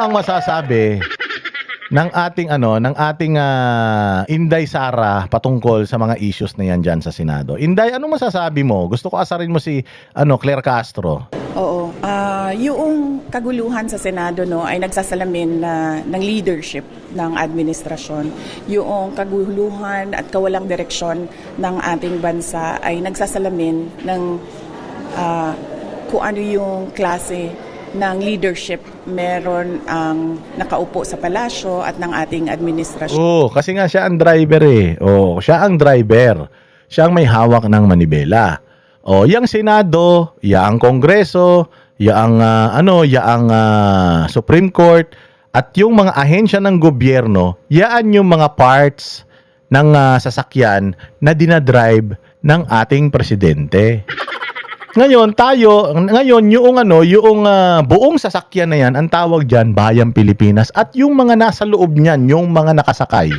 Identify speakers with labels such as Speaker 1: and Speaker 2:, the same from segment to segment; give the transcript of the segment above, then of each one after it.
Speaker 1: ang masasabi ng ating Inday Sara patungkol sa mga issues na yan dyan sa Senado? Inday, ano masasabi mo? Gusto ko asarin mo si Claire Castro.
Speaker 2: Oo. Yung kaguluhan sa Senado ay nagsasalamin ng leadership ng administrasyon. Yung kaguluhan at kawalang direksyon ng ating bansa ay nagsasalamin ng kung ano yung klase ng leadership meron ang nakaupo sa palasyo at ng ating administrasyon.
Speaker 1: Kasi nga siya ang driver eh. Siya ang driver. Siya ang may hawak ng manibela. Yang Senado, yang Kongreso, yang Supreme Court at yung mga ahensya ng gobyerno, yaan yung mga parts ng sasakyan na dinadrive ng ating presidente. Ngayon yung buong sasakyan na yan, ang tawag diyan Bayang Pilipinas, at yung mga nasa loob niyan, yung mga nakasakay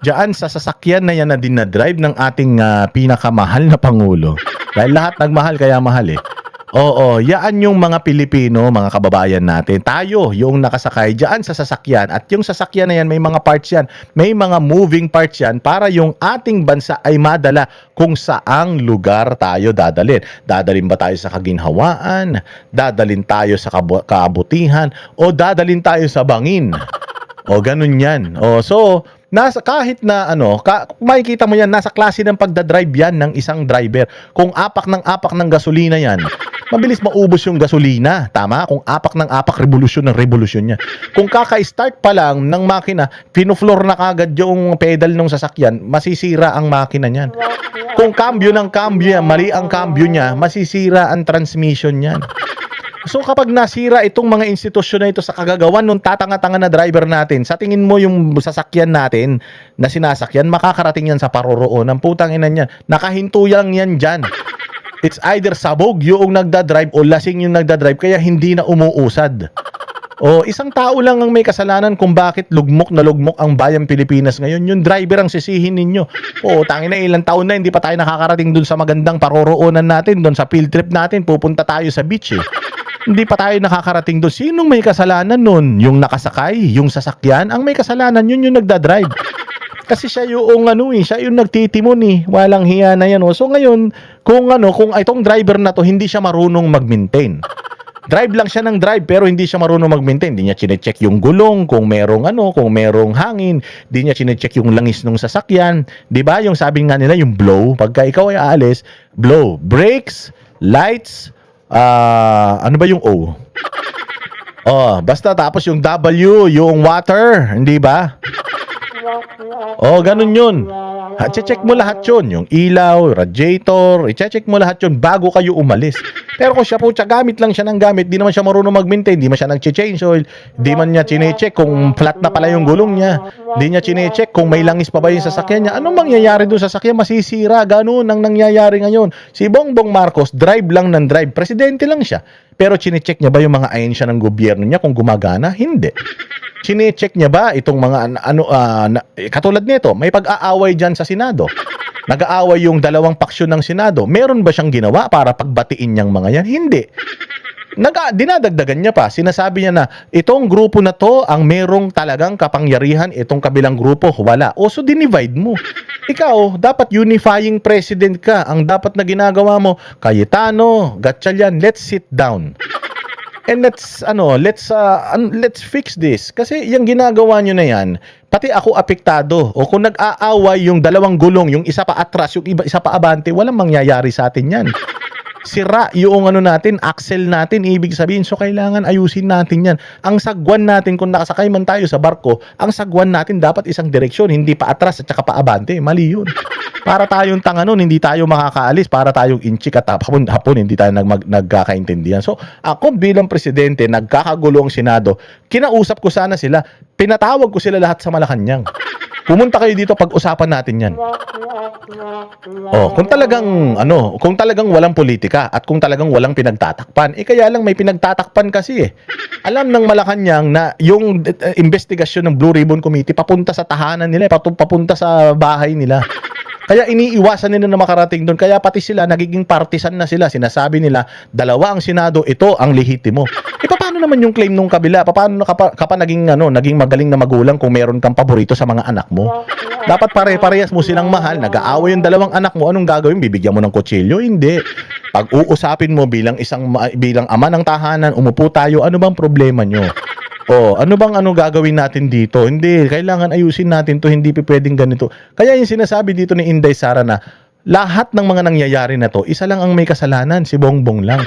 Speaker 1: diyan sa sasakyan na yan na dinadrive ng ating pinakamahal na pangulo. Dahil lahat nagmahal kaya mahal eh. Yaan yung mga Pilipino, mga kababayan natin. Tayo yung nakasakay diyan sa sasakyan, at yung sasakyan na yan may mga parts yan, may mga moving parts yan para yung ating bansa ay madala kung saang lugar tayo dadalhin. Dadalhin ba tayo sa kaginhawaan? Dadalhin tayo sa kabutihan? O dadalhin tayo sa bangin? Ganun yan. So kahit na makikita mo yan, nasa klase ng pagdadrive yan ng isang driver. Kung apak ng gasolina yan, mabilis maubos yung gasolina. Tama? Kung apak ng apak, revolusyon ng revolusyon niya. Kung kaka-start pa lang ng makina, pinuflor na kagad yung pedal ng sasakyan, masisira ang makina niyan. Kung cambio ng cambio yan, mali ang cambio niya, masisira ang transmission niyan. So kapag nasira itong mga institusyon na ito sa kagagawan nung tatanga-tanga na driver natin, sa tingin mo yung sasakyan natin na sinasakyan, makakarating yan sa paroroonan? Putang ina niyan. Nakahinto lang yan dyan. It's either sabog yung nagdadrive o lasing yung nagdadrive, kaya hindi na umuusad. Isang tao lang ang may kasalanan kung bakit lugmok na lugmok ang Bayang Pilipinas ngayon. Yung driver ang sisihin ninyo. Tangin na ilang taon na hindi pa tayo nakakarating dun sa magandang paroroonan natin, dun sa field trip natin, pupunta tayo sa beach eh. Hindi pa tayo nakakarating doon. Sinong may kasalanan nun? Yung nakasakay, yung sasakyan, ang may kasalanan yun yung nagdadrive. Kasi siya yung siya yung nagtitimon eh. Walang hiya na yan. So ngayon, kung itong driver na to hindi siya marunong mag-maintain. Drive lang siya ng drive pero hindi siya marunong mag-maintain. Hindi niya chine-check yung gulong, kung merong hangin, hindi niya chine-check yung langis ng sasakyan. 'Di ba? Yung sabi nga nila yung blow, pagka ikaw ay aalis, blow, brakes, lights, ano ba yung O? Basta tapos yung W, yung water, hindi ba? Ganun yun. Check mo lahat yun. Yung ilaw, radiator, i-check mo lahat yun bago kayo umalis. Pero kung siya gamit lang siya ng gamit, di naman siya marunong mag-maintain, di man siya nag-change oil, di man niya chine-check kung flat na pala yung gulong niya, di niya chine-check kung may langis pa ba yung sasakyan niya. Anong mangyayari doon sa sasakyan? Masisira. Ganun ang nangyayari ngayon. Si Bongbong Marcos, drive lang ng drive. Presidente lang siya. Pero chine-check niya ba yung mga ahensya ng gobyerno niya kung gumagana? Hindi. Chine-check niya ba itong mga katulad nito, may pag-aaway dyan sa Senado. Nag-aaway yung dalawang paksyon ng Senado. Meron ba siyang ginawa para pagbatiin niyang mga yan? Hindi. Dinadagdagan niya pa. Sinasabi niya na itong grupo na to ang merong talagang kapangyarihan, itong kabilang grupo wala. So dinivide mo. Ikaw, dapat unifying president ka. Ang dapat na ginagawa mo, Cayetano, Gatchalian, let's sit down. And let's fix this. Kasi yung ginagawa nyo na yan, pati ako apektado. Kung nag-aaway yung dalawang gulong, yung isa pa atras, yung isa pa abante, walang mangyayari sa atin yan. Sira yung axle natin, ibig sabihin. So kailangan ayusin natin yan. Ang sagwan natin, kung nakasakay man tayo sa barko, ang sagwan natin dapat isang direksyon, hindi pa atras at saka pa abante. Mali yun. Para tayong tanga nun, hindi tayo makakaalis. Para tayong inchik at hapon hindi tayo nagkakaintindihan. So ako bilang presidente, nagkakagulo ang Senado, kinausap ko sana sila, pinatawag ko sila lahat sa Malacanang. Pumunta kayo dito, pag-usapan natin yan. Kung talagang walang politika at kung talagang walang pinagtatakpan, kaya lang may pinagtatakpan kasi eh. Alam ng Malacanang na yung investigasyon ng Blue Ribbon Committee papunta sa tahanan nila, papunta sa bahay nila. Kaya iniiwasan nila na makarating doon. Kaya pati sila, nagiging partisan na sila. Sinasabi nila, dalawa ang Senado, ito ang lehitimo. Paano naman yung claim nung kabila? Paano ka pa naging, naging magaling na magulang kung meron kang paborito sa mga anak mo? Dapat pare-parehas mo silang mahal. Nag-aaway yung dalawang anak mo. Anong gagawin? Bibigyan mo ng kutsilyo? Hindi. Pag uusapin mo bilang bilang ama ng tahanan, umupo tayo, ano bang problema nyo? Ano bang gagawin natin dito? Hindi, kailangan ayusin natin to, hindi pwedeng ganito. Kaya yung sinasabi dito ni Inday Sara na lahat ng mga nangyayari na to, isa lang ang may kasalanan, si Bongbong lang.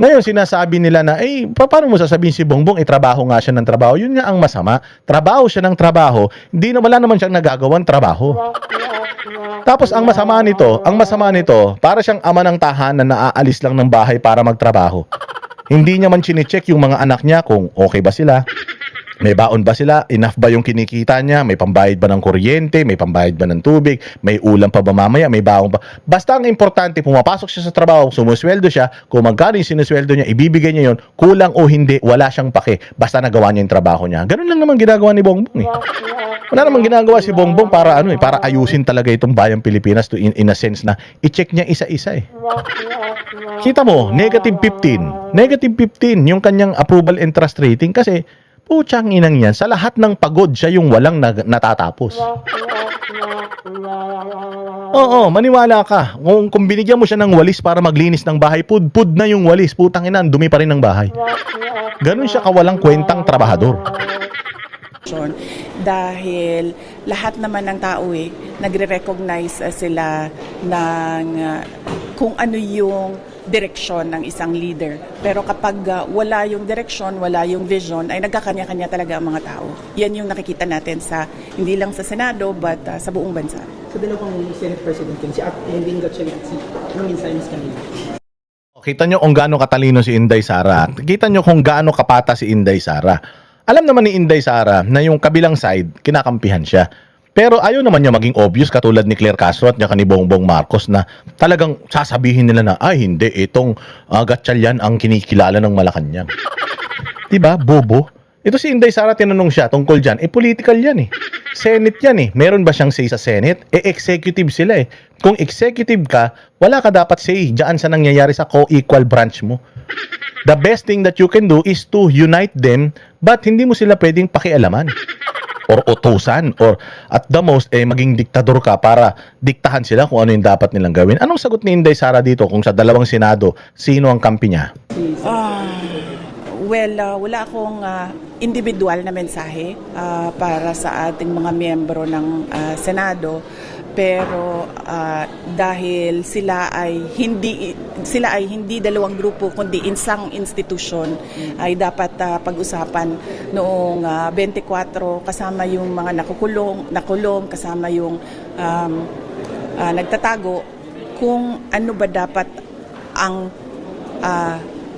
Speaker 1: Ngayon, sinasabi nila na, paano mo sasabihin si Bongbong, trabaho nga siya ng trabaho. Yun nga ang masama. Trabaho siya ng trabaho, wala naman siyang nagagawang trabaho. Tapos ang masama nito, para siyang ama ng tahanan na aalis lang ng bahay para magtrabaho. Hindi niya man chine-check yung mga anak niya kung okay ba sila, may baon ba sila, enough ba yung kinikita niya, may pambayad ba ng kuryente, may pambayad ba ng tubig, may ulam pa ba mamaya, may baon pa. Basta ang importante, pumapasok siya sa trabaho, sumusweldo siya, kung magkano yung sinusweldo niya, ibibigay niya yon, kulang o hindi, wala siyang pake. Basta nagawa niya yung trabaho niya. Ganun lang naman ginagawa ni Bongbong. Wala namang ginagawa si Bongbong para para ayusin talaga itong bayang Pilipinas to in a sense na i-check niya isa-isa . Kita mo, negative 15 yung kanyang approval and trust rating kasi putsang inang yan, sa lahat ng pagod siya yung walang natatapos. Oo, maniwala ka. Kung binigyan mo siya ng walis para maglinis ng bahay, pud na yung walis, putang ina, dumi pa rin ng bahay. Ganun siya kawalang kwentang trabahador.
Speaker 2: Dahil lahat naman ng tao nagre-recognize sila ng kung ano yung direksyon ng isang leader. Pero kapag wala yung direksyon, wala yung vision, ay nagkakanya-kanya talaga ang mga tao. Yan yung nakikita natin hindi lang sa Senado, but sa buong bansa.
Speaker 3: Sa dalawang Senate President, si Henry Gatchalian at si Romin Simons kanina.
Speaker 1: Kita nyo kung gaano katalino si Inday Sara. Kita nyo kung gaano kapata si Inday Sara. Alam naman ni Inday Sara na yung kabilang side, kinakampihan siya. Pero ayaw naman niya maging obvious katulad ni Claire Castro at ni Bongbong Marcos na talagang sasabihin nila na, hindi, itong Gatchalian ang kinikilala ng Malacanang. Diba? Bobo. Ito si Inday Sara, tinanong siya tungkol dyan. Political yan . Senate yan . Meron ba siyang say sa Senate? Executive sila . Kung executive ka, wala ka dapat say dyan sa nangyayari sa co-equal branch mo. The best thing that you can do is to unite them, but hindi mo sila pwedeng pakialaman or utusan or at the most maging diktador ka para diktahan sila kung ano yung dapat nilang gawin. Anong sagot ni Inday Sara dito kung sa dalawang Senado, sino ang kampi niya?
Speaker 2: Wala akong individual na mensahe para sa ating mga miyembro ng Senado, pero dahil sila ay hindi dalawang grupo kundi isang institusyon, ay dapat pag-usapan noong 24 kasama yung mga nakulong kasama yung nagtatago, kung ano ba dapat ang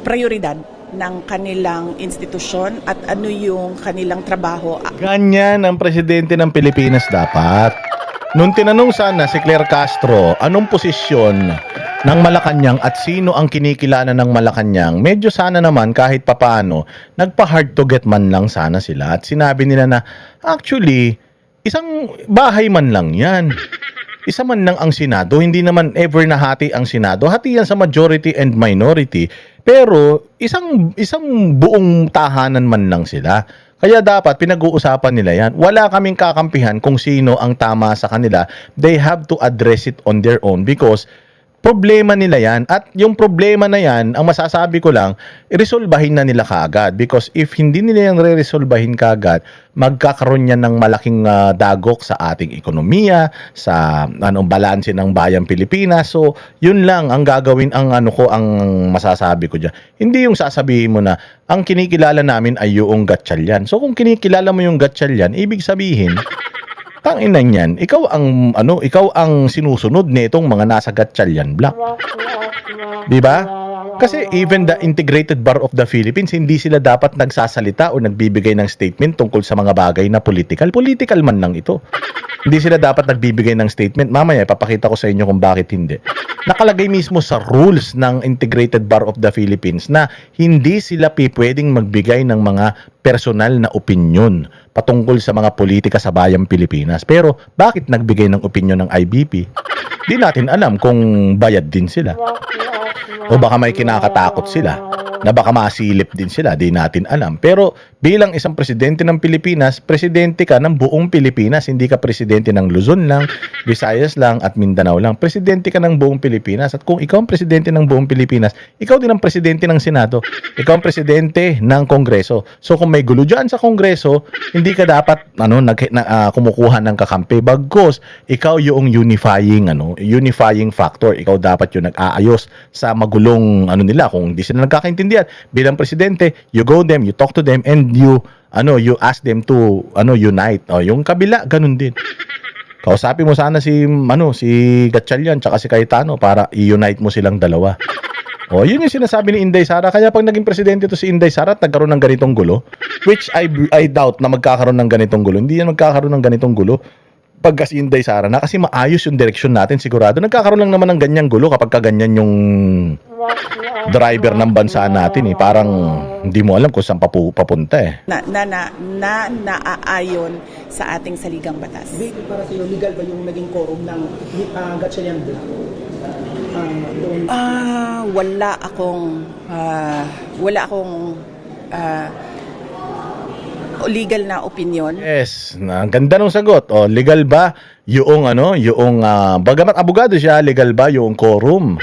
Speaker 2: prioridad ng kanilang institusyon at ano yung kanilang trabaho.
Speaker 1: Ganyan ang presidente ng Pilipinas dapat. Nung tinanong sana si Claire Castro, anong posisyon ng Malacanang at sino ang kinikilala ng Malacanang, medyo sana naman kahit papaano, nagpa-hard to get man lang sana sila. At sinabi nila na, actually, isang bahay man lang yan. Isa man lang ang Senado, hindi naman ever nahati ang Senado. Hati yan sa majority and minority. Pero isang buong tahanan man lang sila. Kaya dapat pinag-uusapan nila yan. Wala kaming kakampihan kung sino ang tama sa kanila. They have to address it on their own because problema nila yan. At yung problema na yan, ang masasabi ko lang, iresolbahin na nila kaagad. Because if hindi nila yung re-resolbahin kaagad, magkakaroon yan ng malaking dagok sa ating ekonomiya, sa balanse ng bayang Pilipinas. So, yun lang ang gagawin, ang masasabi ko dyan. Hindi yung sasabihin mo na, ang kinikilala namin ay yung Gatchalian. So, kung kinikilala mo yung Gatchalian, ibig sabihin, tanginan yan, ikaw ang sinusunod nitong mga nasa Gatchalian block. Di ba? Kasi even the Integrated Bar of the Philippines, hindi sila dapat nagsasalita o nagbibigay ng statement tungkol sa mga bagay na political. Political man lang ito. Hindi sila dapat nagbibigay ng statement. Mamaya, ipapakita ko sa inyo kung bakit hindi. Nakalagay mismo sa rules ng Integrated Bar of the Philippines na hindi sila pwedeng magbigay ng mga personal na opinyon patungkol sa mga politika sa bayang Pilipinas. Pero bakit nagbigay ng opinyon ng IBP? Di natin alam kung bayad din sila. O baka may kinakatakot sila na baka masilip din sila, di natin alam. Pero bilang isang presidente ng Pilipinas, presidente ka ng buong Pilipinas, hindi ka presidente ng Luzon lang, Visayas lang at Mindanao lang. Presidente ka ng buong Pilipinas. At kung ikaw ang presidente ng buong Pilipinas, ikaw din ang presidente ng Senado. Ikaw ang presidente ng Kongreso. So kung may gulo dyan sa Kongreso, hindi ka dapat kumukuha ng kakampi. Bagkus, ikaw yung unifying factor. Ikaw dapat yung nag-aayos sa magulong nila. Kung hindi sila nagkakaintindihan, bilang presidente, you go them, you talk to them, and you ask them to unite. Yung kabila ganun din. Kausapin mo sana si Gatchalian tsaka si Cayetano para i-unite mo silang dalawa. Yun yung sinasabi ni Inday Sara. Kaya pag naging presidente to si Inday Sara at nagkaroon ng ganitong gulo, which I doubt na magkakaroon ng ganitong gulo. Hindi yan magkakaroon ng ganitong gulo pagka si Inday Sara na, kasi maayos yung direksyon natin sigurado. Nagkakaroon lang naman ng ganyang gulo kapag ganyan yung driver ng bansa natin. Parang hindi mo alam kung saan papunta
Speaker 2: Naaayon sa ating saligang batas.
Speaker 3: Baby, para sa iyo, legal ba yung naging quorum ng Gatchalian Bill?
Speaker 2: Wala akong legal na opinion.
Speaker 1: Yes, ang ganda ng sagot. Legal ba yung bagamat abogado siya, legal ba yung quorum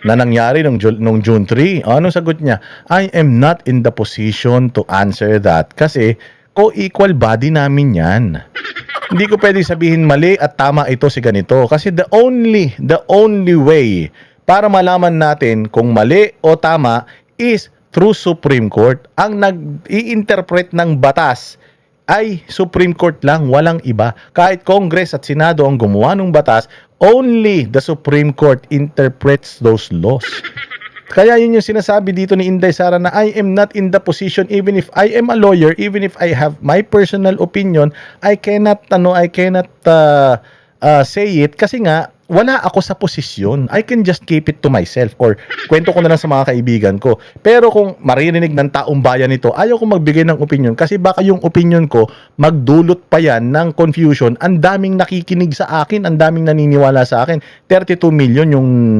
Speaker 1: na nangyari nung June 3? Ano sagot niya? I am not in the position to answer that kasi co-equal body namin yan. Hindi ko pwede sabihin mali at tama ito si ganito kasi the only way para malaman natin kung mali o tama is through Supreme Court. Ang nag-i-interpret ng batas ay Supreme Court lang, walang iba. Kahit Congress at Senado ang gumawa ng batas, only the Supreme Court interprets those laws. Kaya yun yung sinasabi dito ni Inday Sara na I am not in the position, even if I am a lawyer, even if I have my personal opinion, I cannot say it kasi nga wala ako sa posisyon. I can just keep it to myself or kwento ko na lang sa mga kaibigan ko. Pero kung maririnig ng taong bayan ito, ayaw ko magbigay ng opinion kasi baka yung opinion ko magdulot pa yan ng confusion. Ang daming nakikinig sa akin, ang daming naniniwala sa akin. 32 million yung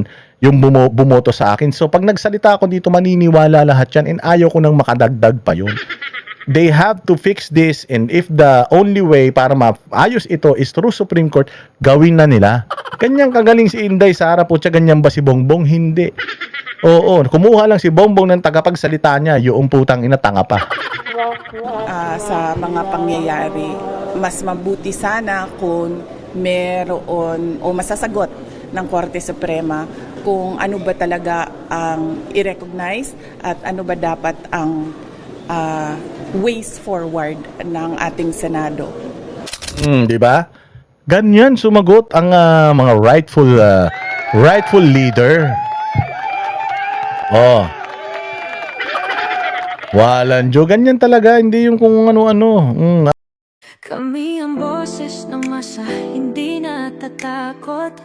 Speaker 1: bumoto sa akin. So pag nagsalita ako dito, maniniwala lahat yan and ayaw ko nang makadagdag pa yun. They have to fix this, and if the only way para maayos ito is through Supreme Court, gawin na nila. Kanyang kagaling si Inday Sara po, ganyan ba si Bongbong? Hindi. Oo, kumuha lang si Bongbong ng tagapagsalita niya, yung putang ina tanga pa.
Speaker 2: Sa mga pangyayari, mas mabuti sana kung meron o masasagot ng Korte Suprema kung ano ba talaga ang i-recognize at ano ba dapat ang ways forward ng ating Senado.
Speaker 1: Di ba? Ganyan sumagot ang mga rightful leader. Walang jo, ganyan talaga, hindi yung kung ano-ano.
Speaker 4: Kami ang boses ng masa, hindi natatakot.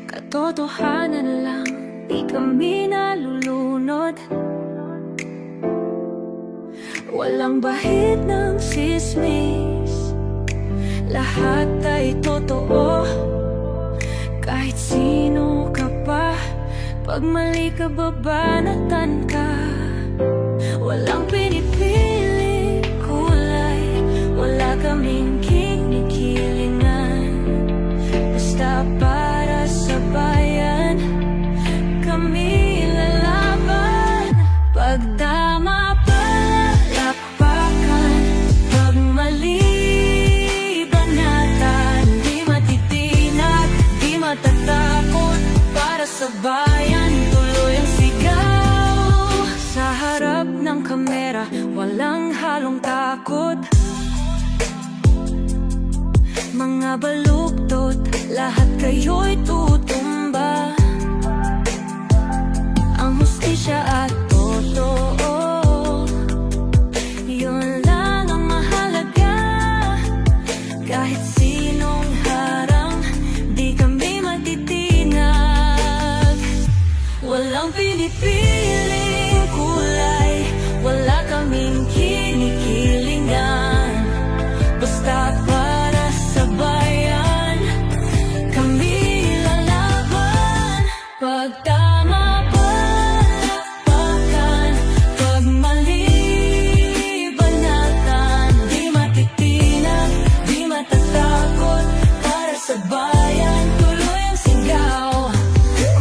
Speaker 4: Katotohanan lang, di kami nalulunod. Walang bahid ng sismis, lahat ay totoo. Kahit sino ka pa, pag mali ka babanatan ka. Walang pinipili kulay, wala kaming kinikilingan. Basta para sa bayan, kami lalaban. Pag tama palapakan, pag mali banatan. Di matitinag, di matatakot, para sa bayan tuloy ang sigaw. Sa harap ng kamera, walang halong takot. Mga baluktot, lahat kayo'y tutumba. Pasensya at totoo, yun lang ang mahalaga. Kahit sinong harang, di kami matitinag. Walang pinipiling kulay, wala kaming kinikilingan. Basta para sa bayan, kami lalaban. Pag tama palakpakan, pag mali banatan. Di matitinag, di matatakot, para sa bayan tuloy ang sigaw.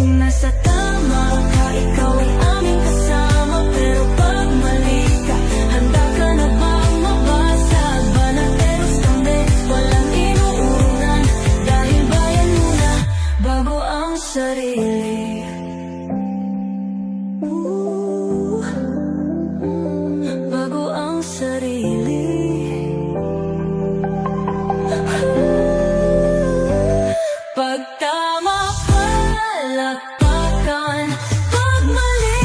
Speaker 4: Kung nasa tama ka, ikaw ay aming kasama. Pero pag mali ka, handa ka na bang mabasag? Banateros kami, walang inuunan, dahil bayan muna bago ang sarili. Bago ang sarili. Pag tama palakpakan, pag mali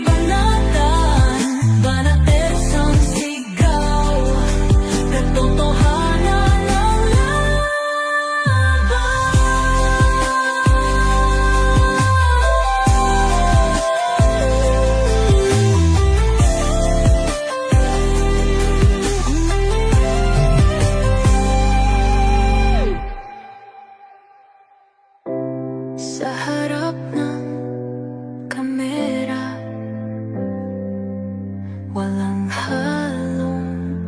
Speaker 4: banatan. Banateros ang sigaw, katotohanan ang sa harap ng kamera, walang halong